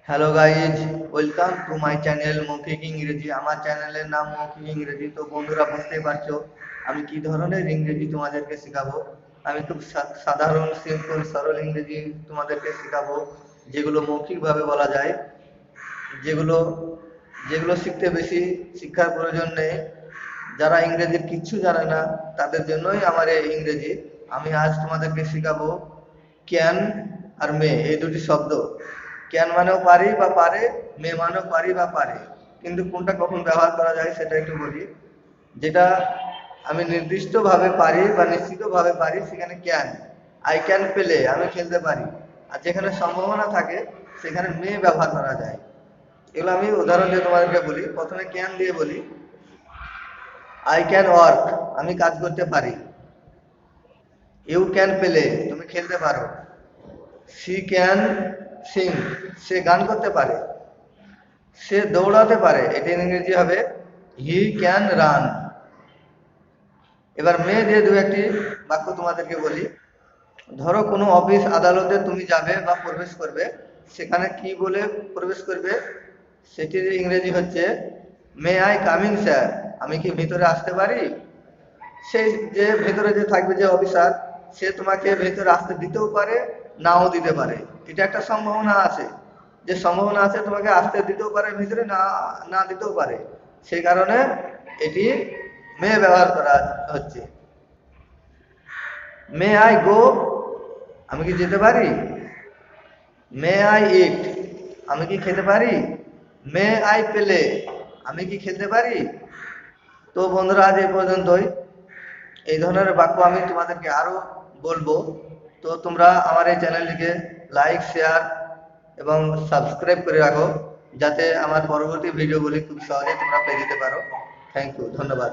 Hello guys, welcome to my channel মৌখিক ইংরেজি। আমার চ্যানেলের নাম মৌখিক ইংরেজি। তো বন্ধুরা, বুঝতেই পারছো আমি কি ধরনের ইংরেজি তোমাদেরকে শেখাবো। আমি খুব সাধারণ, সিম্পল, সরল ইংরেজি তোমাদেরকে শেখাবো, যেগুলো মৌখিকভাবে বলা যায়, যেগুলো যেগুলো শিখতে বেশি শিক্ষার প্রয়োজন নেই। যারা ইংরেজির কিচ্ছু জানে না তাদের জন্যই আমার এই ইংরেজি। আমি আজ তোমাদেরকে শেখাবো ক্যান আর মে, এই দুটি শব্দ। ক্যান মানেও পারি বা পারে, মে মানেও পারি বা পারে, কিন্তু কোনটা কখন ব্যবহার করা যায় সেটা একটু বলি। যেটা আমি নির্দিষ্টভাবে পারি বা নিশ্চিতভাবে পারি সেখানে ক্যান, আই ক্যান পেলে, আমি খেলতে পারি। আর যেখানে সম্ভাবনা থাকে সেখানে মে ব্যবহার করা যায়। এগুলো আমি উদাহরণ দিয়ে তোমাদেরকে বলি। প্রথমে ক্যান দিয়ে বলি। আই ক্যান ওয়ার্ক, আমি কাজ করতে পারি। ইউ ক্যান প্লে, তুমি খেলতে পারো। সি ক্যান সিং, সে গান করতে পারে। সে দৌড়াতে পারে, এটি ইংরেজি হবে হি ক্যান রান। এবার মে দিয়ে দু একটি বাক্য তোমাদেরকে বলি। ধরো কোনো অফিস আদালতে তুমি যাবে বা প্রবেশ করবে, সেখানে কি বলে প্রবেশ করবে, সেটির ইংরেজি হচ্ছে মে আই কামিং স্যার, আমি কি ভিতরে আসতে পারি। সেই যে ভেতরে যে থাকবে, যে অফিসার, সে তোমাকে ভেতরে আসতে দিতেও পারে, নাও দিতে পারে। এটা একটা সম্ভাবনা আছে, যে সম্ভাবনা আছে তোমাকে আসতে দিতেও পারে ভিতরে, না না দিতেও পারে। সেই কারণে এটি মে ব্যবহার করা হচ্ছে। মে আই গো, আমি কি যেতে পারি। মে আই ইট, আমি কি খেতে পারি। মে আই প্লে, আমি কি খেলতে পারি। তো বন্ধুরা, আজ এই পর্যন্তই। এই ধরনের বাক্য আমি তোমাদেরকে আরো বলবো। তো তোমরা আমার এই চ্যানেলটিকে লাইক, শেয়ার এবং সাবস্ক্রাইব করে রাখো, যাতে আমার পরবর্তী ভিডিওগুলি খুব সহজে তোমরা পেয়ে যেতে পারো। থ্যাংক ইউ, ধন্যবাদ।